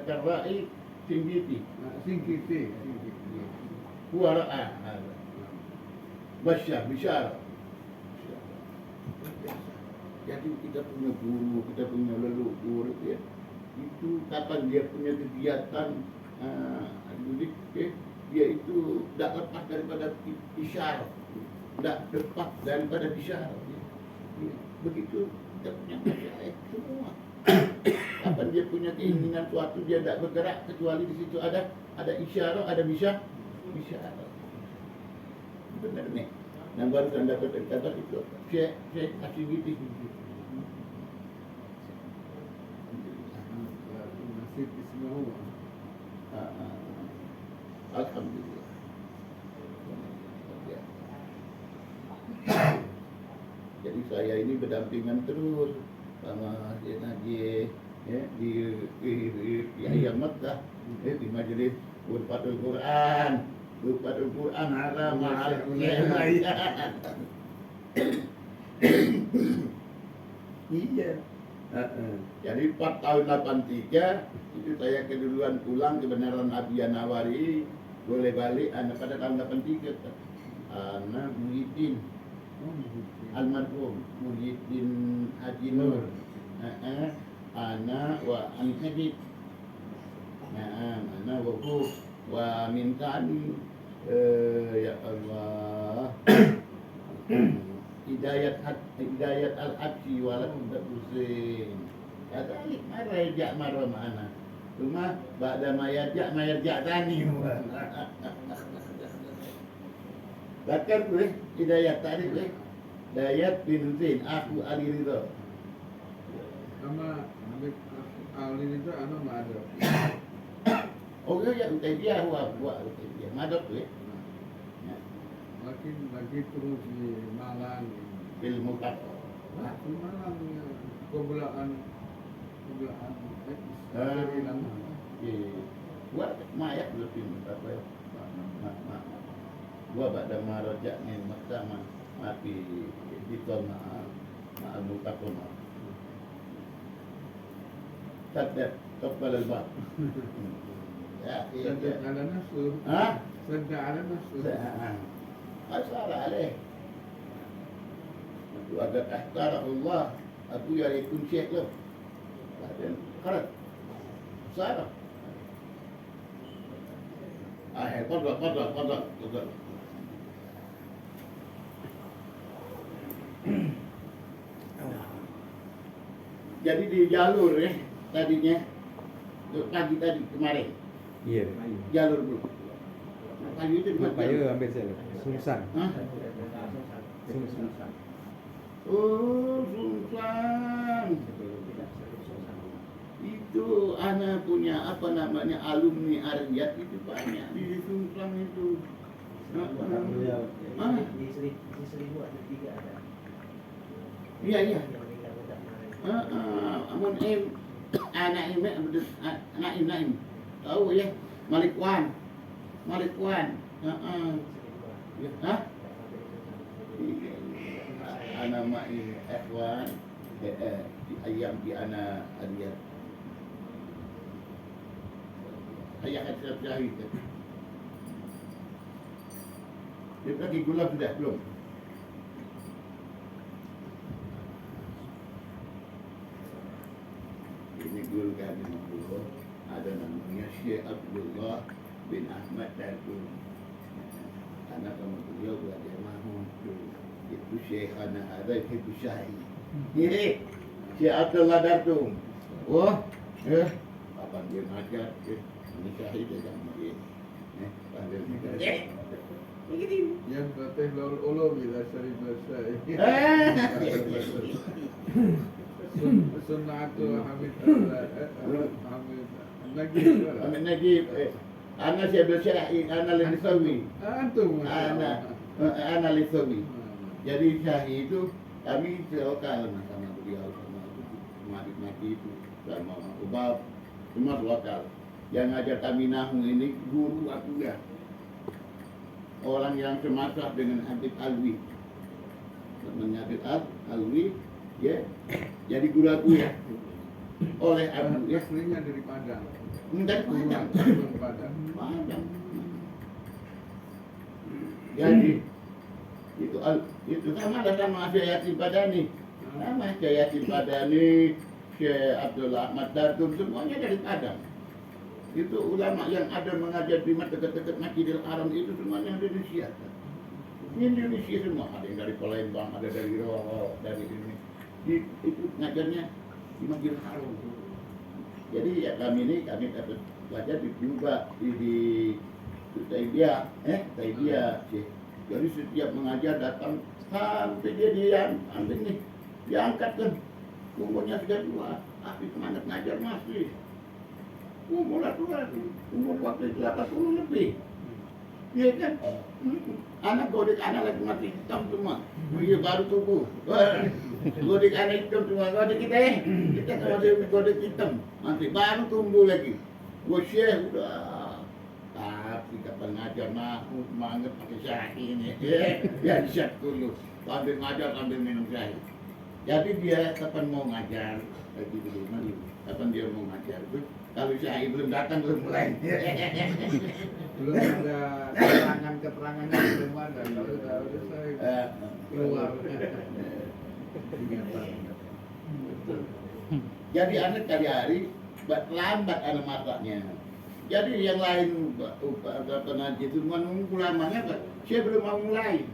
Karai Singgiti. Singkiti. Kuaraan. Bisyara. Jadi kita punya guru, kita punya leluhur, ya. Itu kapan dia punya kegiatan didik, ya, dia itu tidak lepas daripada isyarat, tidak lepas daripada isyarat. Ya. Ya. Begitu kita punya masyarakat semua. Kapan dia punya keinginan suatu, dia tidak bergerak kecuali di situ ada isyarat, ada isyarat. Benar nih. Yang baru anda kata itu Syekh Asyiditi. Nasib ismahu. Alhamdulillah. Jadi saya ini berdampingan terus sama Syekh Najib, ya, di ayam Makkah, di majelis Ghurfatul Quran. Ghurfatul Quran haram mahal. Iya. Jadi 4 tahun 83 itu saya keduluan pulang kebenaran Abi Nawari, boleh balik anak pada tahun 83. Anak Muhyiddin almarhum Muhyiddin Haji Nur. Anak wa Anis Najib. Anak wa wa mintani ya Allah hidayat al-habsi walau Husain. Kadalik marajak marah mana. Cuma ba'da mayarja tani. Bakar gue hidayat tadi gue. Dayat bin Husain, aku Ali Ridho. Nama Ali Ridho anak ada. Oh ya, dia buat dia. Madok gue. Lagi terus di Malang. Ilmu tak. Di Malang kebelaan dari lama. Buat mayat lebih apa ya? Gua pada marajak ni sama mati di tengah al-mutaqam. Sadaq taqbal al-bab. Ya, Sadaq ala nafsu. Sadaq ala nafsu. Asal alih. Itu agak ahkar Allah. Aku yang ikut syekh tu. Dan karat. Sarah. Qadra. Jadi di jalur tadinya pagi tadi kemarin. Iya. Jalur dulu. Pagi itu Mak Paya ambil saya. Sungsan. Sungsan. Oh, Sungsan. Itu anak punya apa namanya alumni Ariyat itu banyak di Sungsan itu. Apa namanya? Di Seribu ada 3 ada. Iya. Anak Naim. Tahu ya? Malik Wan. Ya. Anak Mai Ikhwan di ayam di anak Ariyat. Ayah Ashraf Syahid. Dia pergi gula sudah belum? Ini guru kami dulu ada namanya Syekh Abdullah bin Ahmad Darul. Anak kamu beliau belajar mahmud itu Syekh anak ada itu Syahid. Ini Syekh Abdullah Darul. Wah, kapan dia ngajar? Ini Syahid sama dia. Pandai ngajar. Yang patih laul ulo bila syarif basai. Sunnatu Hamid Najib. Ana Syekh Syahid, ana Lisawi. Antum. Ana Lisawi. Jadi Syahid itu kami lokal sama beliau sama adik-adik itu sama Ubab cuma lokal. Yang ngajar kami nahu ini guru aku ya. Orang yang semasa dengan Habib Alwi. Temannya Habib Alwi, ya. Jadi guru aku ya. oleh Abu ya. Aslinya dari Padang. Dari Padang. Turun Padang. Padang. Jadi itu sama ada sama Syekh Yasin Padani, sama Syekh Yasin Padani, Syekh Abdul Ahmad Dartum, semuanya dari Padang. Itu ulama yang ada mengajar di dekat-dekat Masjidil Haram itu semuanya Indonesia. Indonesia semua, ada yang dari Palembang, ada dari Riau, dari ini. Itu ngajarnya di Masjidil Haram. Jadi ya kami dapat belajar di Juba, di Taibia, sih. Jadi setiap mengajar datang sampai dia ambil nih, diangkat kan, umurnya sudah tua, tapi semangat ngajar masih. Umur waktu itu 80 lebih. Iya kan? Anak godek anak lagi mati hitam semua. Iya baru tumbuh. Godek anak hitam semua. Godek kita kalau godek hitam nanti baru tumbuh lagi. Syekh udah. Tapi kapan ngajar nahu semangat pakai syahid ini. Ya siap dulu. Sambil ngajar sambil minum syahid. Jadi dia kapan mau ngajar lagi dulu mari. Kapan dia mau ngajar tuh? Kalau syahid belum datang belum mulai. Belum ada keterangannya belum ada. Kalau udah selesai keluar. Jadi anak kali hari lambat anak masaknya. Jadi yang lain pengaji itu menunggu lamanya kan, saya belum mau mulai.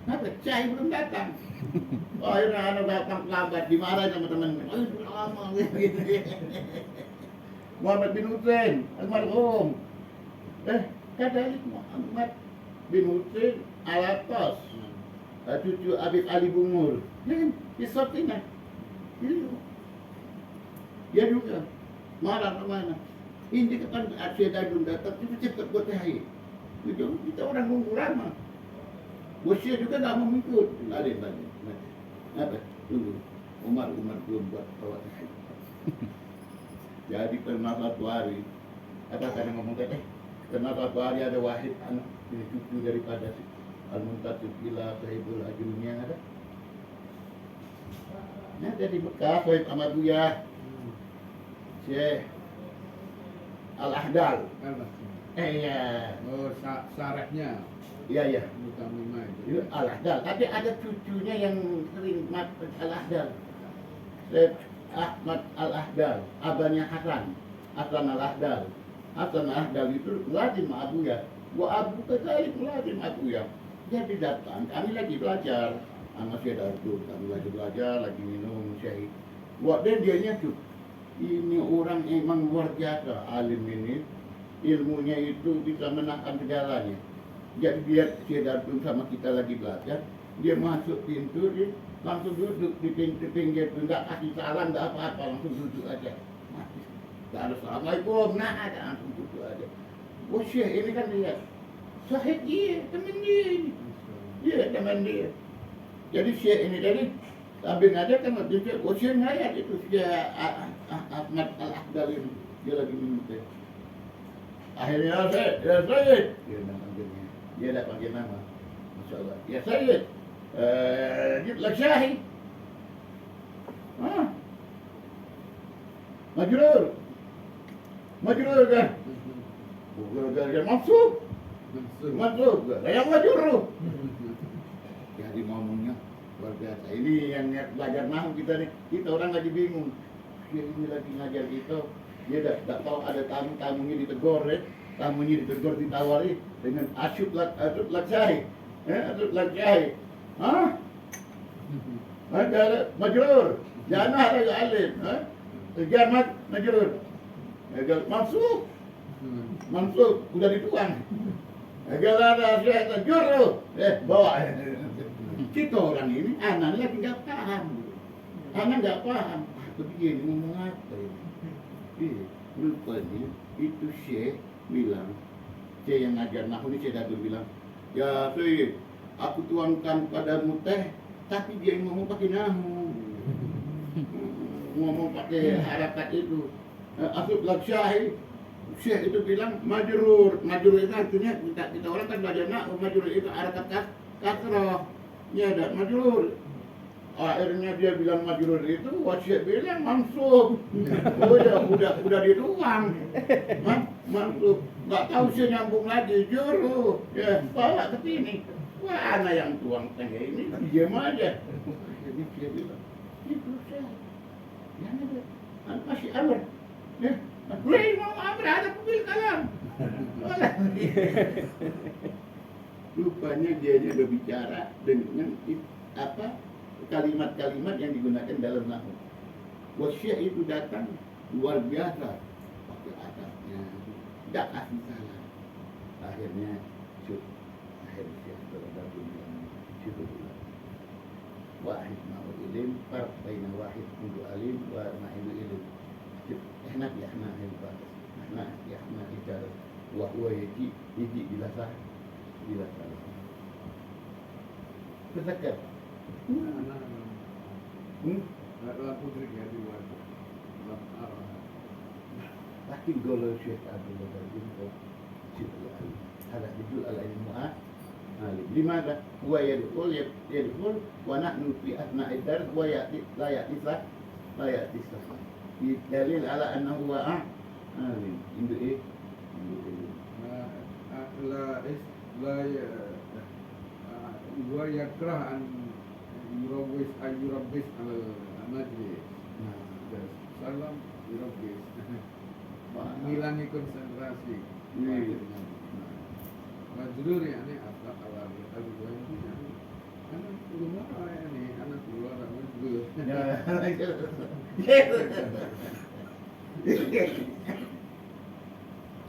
Kenapa? Saya belum datang. Akhirnya anak datang lambat, dimarahin sama teman. Lama gitu. Muhammad bin Hussein, almarhum. Kadalik Muhammad bin Hussein Alatas, cucu Habib Ali Bungur. Di Sotina. Dia juga marah kemana? Ini kan Asia Dadun datang, itu cepat buat hari. Kita orang nunggu lama. Bosnya juga nggak mau ikut. Balik. Apa? Tunggu. Umar belum buat kawat hari. Jadi pernah satu hari, apa kadang ngomong tadi? Pernah satu hari ada Wahid anak ini cucu daripada Al-Muntasib Ila Sahibul Ajrumi yang ada. Nah, jadi bekas Wahid Ahmadiyah, Syekh Al-Ahdal. Iya. Oh, sarehnya. Iya. Bukan Mima Itu itu. Al-Ahdal. Tapi ada cucunya yang sering mati Al-Ahdal. Syekh Ahmad Al-Ahdal, abahnya Hasan Al-Ahdal. Hasan Al-Ahdal itu lazim Abuya. Wa Abu kadzalik lazim Abuya. Jadi datang, kami lagi belajar. Anak saya Dartul, kami lagi belajar, lagi minum syahid. Dan dianya tuh, ini orang emang luar biasa, alim ini. Ilmunya itu bisa menahan segalanya. Jadi dia Dartul sama kita lagi belajar, dia masuk pintu, dia langsung duduk di pinggir itu, nggak kasih salam, nggak apa-apa, langsung duduk aja. Nggak ada assalamualaikum, nah ada langsung duduk aja. Syekh ini kan lihat, Syekh dia, teman dia ini. Iya, teman dia. Jadi Syekh ini tadi sambil ngajar kan waktu itu, Syekh ngayat itu Syekh Ahmad Al-Ahdal ini, dia lagi minum teh. Akhirnya Syekh, dia dah panggil nama, Masya Allah. Ya Syekh. Lagi syahid. Majrur kan? Bukan dia masuk. Yang majrur. Jadi ngomongnya luar biasa. Ini yang belajar nahu kita nih. Kita orang lagi bingung. Dia ini lagi ngajar kita. Dia tak tahu ada tamunya ditegur ya. Tamunya ditegur ditawari dengan asyuk lak syahid. Asyuk lak syahid. Ada majrur, jangan ada alif, jamat majrur, masuk, udah dituang. Agar ada syekh tajur, bawa. Kita orang ini, anak lagi nggak paham, Begini ngomong apa ini? Rupanya itu syekh bilang, syekh yang ngajar nahu ini syekh Dadul bilang, ya syekh, aku tuangkan padamu teh, tapi dia ngomong pakai nahu, ngomong pakai harakat itu. Asub laksyahid, syekh itu bilang majrur itu artinya kita orang kan belajar nahu, majrur itu harakat kasroh, ya ada majrur. Akhirnya dia bilang majrur itu, Wasyik bilang mansub. Udah di ruang. Mansub. Nggak tahu sih nyambung lagi juru. Ya, bawa ke sini. Wah, anak yang tuang teh ini diam aja. Jadi dia bilang, itu saya. Yang ada. Masih amr. Ya, boleh mau amr ada mobil kalam. Rupanya dia berbicara dengan apa? Kalimat-kalimat yang digunakan dalam nahwu. Wasyik itu datang luar biasa pakai adabnya, tidak kasih salah. Akhirnya akhirnya terhadap dunia syukur. Wahid ma'ul ilim, farq baina wahid kundu alim wa ma'ilu ilim. Ihna yahna hilbat, ihna yahna ijar, wa huwa yaji bila sah, bila salah. Tersekat. Anak putri ya di luar. Lakin kalau Syekh Abdul Ghani kau siapa ada judul al-ilmu'ah لماذا؟ هو يدخل ونحن في أثناء الدرس ويأتي لا يأتي صح دليل على أنه هو عنده إيه؟ هو يكره أن يروج على المجلس. Salam يروج. Ngilangi konsentrasi. Majrur yani apa kalau Abu itu anak keluar ini anak keluar majrur.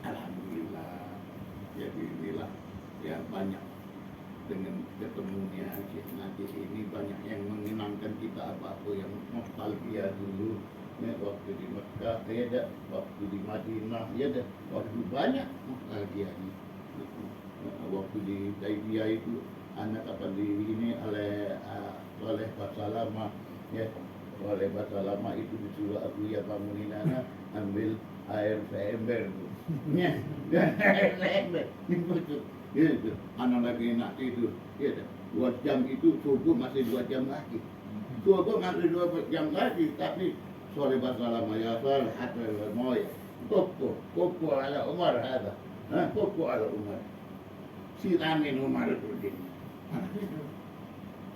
Alhamdulillah. Jadi inilah yang banyak dengan ketemunya Syekh Najih ini banyak yang mengenangkan kita apa-apa yang nostalgia dulu. Ya, waktu di Mekah, ya dah, waktu di Madinah, ya dah, waktu banyak nostalgia ini. Waktu di Taibiyah itu anak apa di ini oleh Basalama ya oleh Basalama itu disuruh aku ya bangunin anak ambil air seember ya air seember itu anak lagi nak tidur ya 2 jam itu subuh masih 2 jam lagi tapi sore Basalama ya sore hatta moy kopo ala Umar ada kopo ala Umar siramin Umar Udin.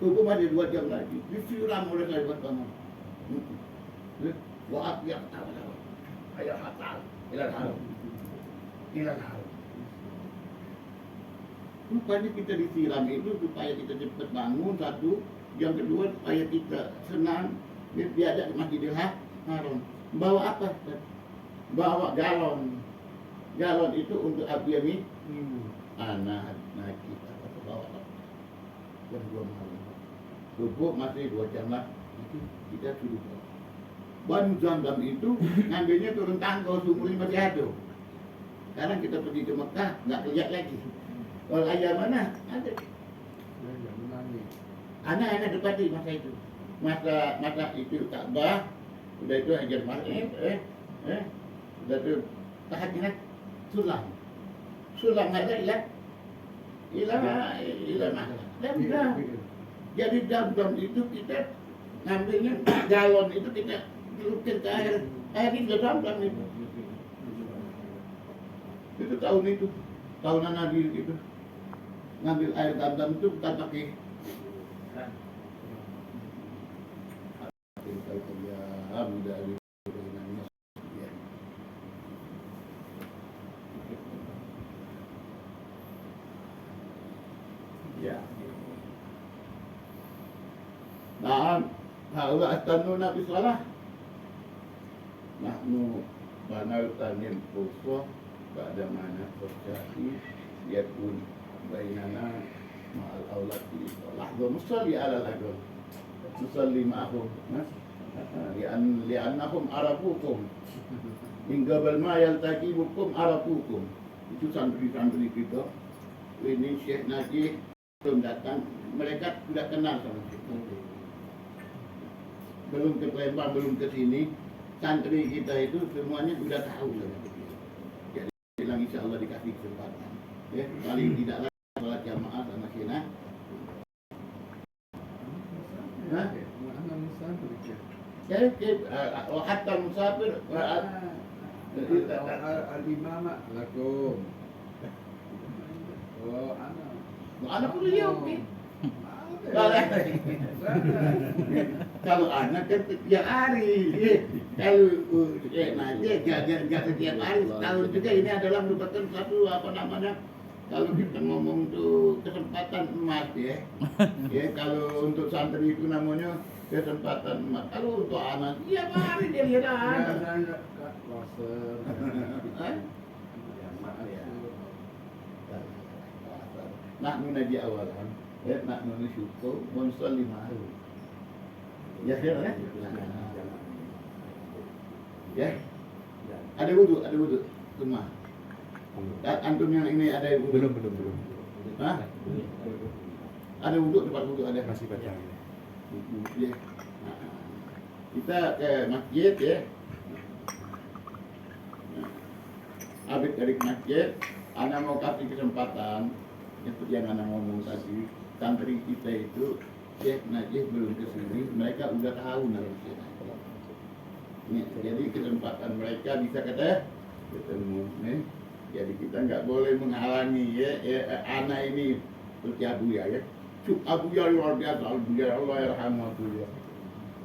Hukum ada 2 jam lagi. Disiram oleh saya buat kamu. Wa'at yang tahu. Ayah hatal. Ilal haram. Rupanya kita disiram itu supaya kita cepat bangun satu. Yang kedua supaya kita senang. Dia ada Masjidil Haram. Bawa apa? Bawa galon. Galon itu untuk api yang anak kita bawa jam 2 malam subuh masih 2 jam lah kita sudah bawa Banu Zamzam itu ngambilnya turun tangga sumur masih ada sekarang kita pergi ke Mekah nggak lihat lagi kalau ayam mana ada anak-anak depan masa itu masa itu Ka'bah udah itu ajar masjid udah itu tahajud sulam ada ilah dam. Jadi dam itu kita ngambilnya galon itu kita celupkan ke air itu dam itu. Itu tahunan Nabi itu ngambil air dam itu bukan pakai ya. Nah, haula atanuna fi shalah. Nahnu banal tanim fuso pada mana terjadi yakun bainana ma'al aulad fi shalah. Wa musalli ala al-agam. Musalli ma'ahum. Li'annahum arafukum. Hingga balma yaltaqibukum arafukum. Itu santri-santri kita. Ini Syekh Najih belum datang, mereka sudah kenal sama kita. Belum ke Palembang, belum ke sini, santri kita itu semuanya sudah tahu. Jadi bilang insya Allah dikasih kesempatan. Ya, paling tidak lagi sholat jamaah sama Syekh. musafir ya. كيف وحتى المسافر الإمام لكم. Oh, anak. anak kuliah oke. Kalau anak kan setiap hari, kalau nanti gak setiap hari. Kalau juga ini adalah merupakan satu apa namanya, kalau kita ngomong tuh kesempatan emas ya. Ya kalau untuk santri itu namanya kesempatan emas. Kalau untuk anak, tiap hari dia lihat anak. Biasanya Kak Loser. Nahnu naji awalan, ya nahnu syukur, monsul lima hari. Ya kan? Ya, ada wudhu, cuma. Antum yang ini ada wudhu? Belum. Hah? Ada wudhu, tempat wudhu ada? Masih baca. Ya. Kita ke masjid ya. Habis dari masjid, Ana mau kasih kesempatan seperti yang Ana ngomong tadi, santri kita itu Syekh Najih belum kesini, mereka udah tahu nama Syekh Najih. Jadi kesempatan mereka bisa ketemu, nih. Jadi kita nggak boleh menghalangi ya. Ana ini seperti Abuya ya. Abuya luar biasa, Abuya Allah yarhamu Abuya.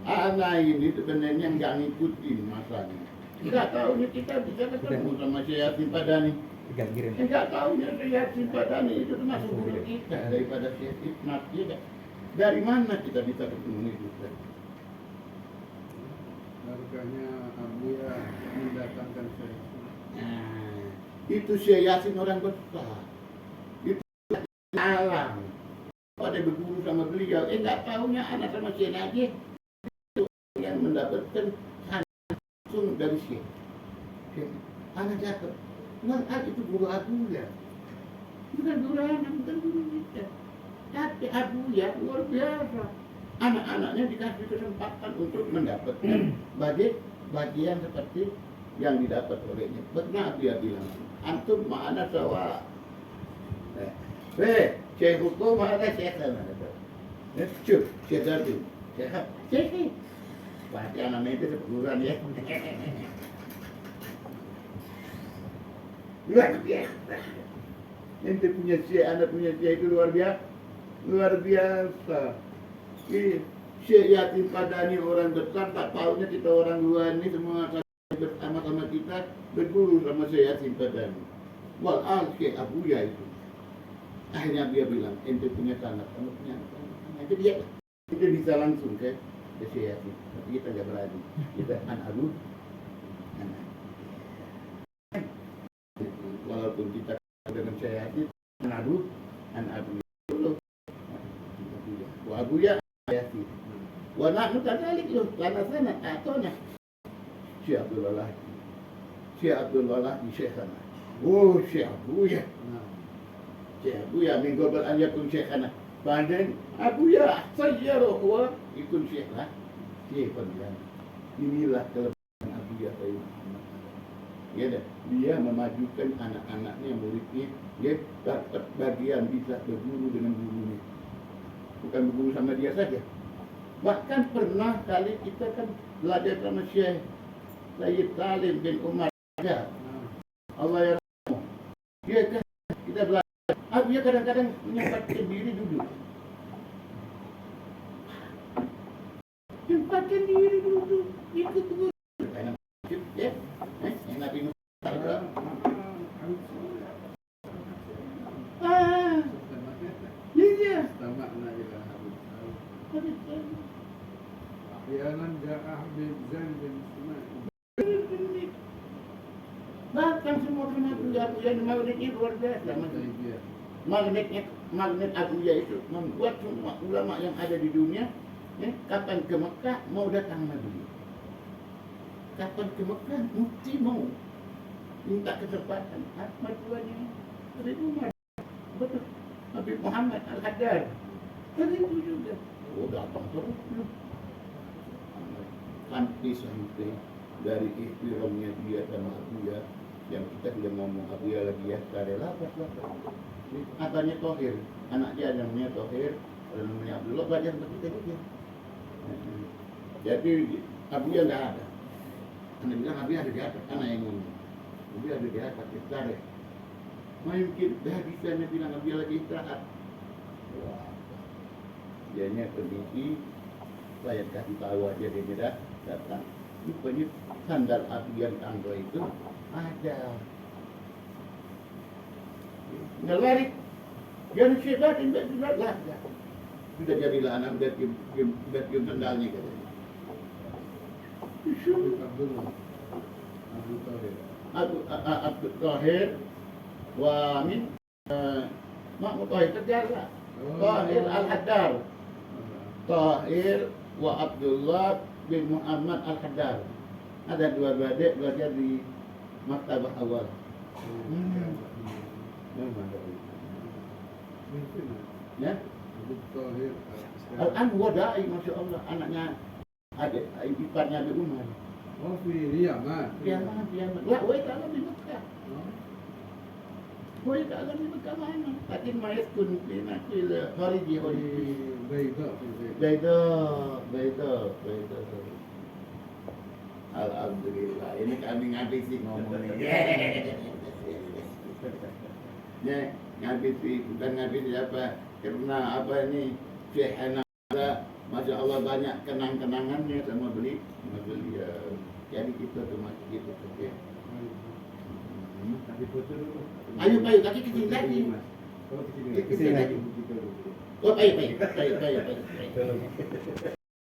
Ana ini sebenarnya nggak ngikutin masanya. Nggak tahunya kita bisa ketemu sama Syekh Yasin Padani. Tinggal kirim. Nggak tahunya Syekh Yasin Padani itu termasuk guru kita daripada Syekh Hikmat ya. Dari mana kita bisa ketemu itu? Harganya Abuya mendatangkan saya. Nah, itu Syekh Yasin orang besar. Itu alam. Pada berguru sama beliau, nggak tahunya anak sama Syekh Najih itu yang mendapatkan langsung dari Syekh. Anak dapat. Nah, itu guru Abuya. Bukan guru anak, bukan guru kita. Tapi Abuya luar biasa. Anak-anaknya dikasih kesempatan untuk mendapatkan bagian seperti yang didapat olehnya. Benar dia bilang, antum ma'ana sawa. Syekh hukum ada Syekh sana. Cuk, Syekh Dardu. Syekh. Pasti anak itu seperguruan ya. Luar biasa. Ente punya Syekh, anak punya Syekh itu luar biasa. Luar biasa. Syekh Yasin Padani orang besar, tak tahunya kita orang luar ini semua bersama-sama kita berguru sama Syekh Yasin Padani. Wal'al Syekh Abuya itu. Akhirnya dia bilang, ente punya sanak, kamu punya anak. Itu dia, kita bisa langsung ke Syekh Yasin. Tapi kita nggak berani. Kita anak-anak. Walaupun kita dengan Syekh Yasin, anak-anak. Wa Abuya Yasin. Wa nahnu kadzalik loh, karena sana atona Syekh Abdullah. Syekh Abdullah di Syekh sana. Oh, Syekh Abuya. Syekh Abuya min qabl an yakun Syekhana. Badan Abuya sayyara huwa ikun Syekh lah. Syekh panggilan. Inilah kelebihan Abuya Sayyid Muhammad. Ya dah, dia memajukan anak-anaknya, muridnya, dia dapat bagian bisa berguru dengan gurunya. Bukan berguru sama dia saja. Bahkan pernah kali kita kan belajar sama Syekh Sayyid Salim bin Umar. Ya. Allah ya. Dia kan kita belajar. Dia kadang-kadang menyempatkan diri duduk. Sempatkan diri duduk. Ikut guru. Ya. Enak ini. Iya. Sama anak kita habis. Yanan ja'ah bin Zain bin Ismail. Bahkan semua Abuya di magnet itu luar biasa. Magnet Abuya itu membuat semua ulama yang ada di dunia, kapan ke Mekah mau datang Nabi. Kapan ke Mekah mufti mau minta kesempatan. Ahmad tuanya terima. Betul. Nabi Muhammad Al-Haddad terima juga. Oh datang terus. Sampai dari ikhtiramnya dia sama Abuya, yang kita sudah ngomong Abuya lagi ya, ada lapas. Katanya Tohir, anak dia namanya Tohir, ada namanya Abdullah, belajar seperti kita juga. Jadi Abuya nggak ada. Anak bilang Abuya ada di atas, anak yang ngomong. Abuya ada di atas, ditarik. Mungkin dah bisa dia bilang Abuya lagi istirahat. Wah, dianya permisi, saya kasih tahu aja dia dah datang. Rupanya sandal Abuya yang tangga itu ada. Nggak lari. Dia nasihat, tidak lah. Sudah jadilah anak, udah cium sandalnya katanya. Abdul Tahir wa min Mahmud Tahir terjaga. Tahir Al-Haddar. Tahir wa Abdullah bin Muhammad Al-Haddar. Ada dua adik belajar di maktabah awal. Ya. Al-Anwar Da'i, Masya Allah, anaknya adik iparnya Abi Umar. Oh, di Yaman. Yaman. Lah, woi tak alam di Mekah. Woi tak alam di Mekah mana? Lakin mayat kun bina kil khariji. Beda. Alhamdulillah. Ini kami ngabisi ngomongnya. Ya, ngabisi bukan ngabisi apa? Karena apa ini? Syekh Ananda, Masya Allah banyak kenang-kenangannya sama beliau. Jadi kita termasuk itu saja. Ayo, kaki kecil lagi. Kecil lagi. Oh, baik.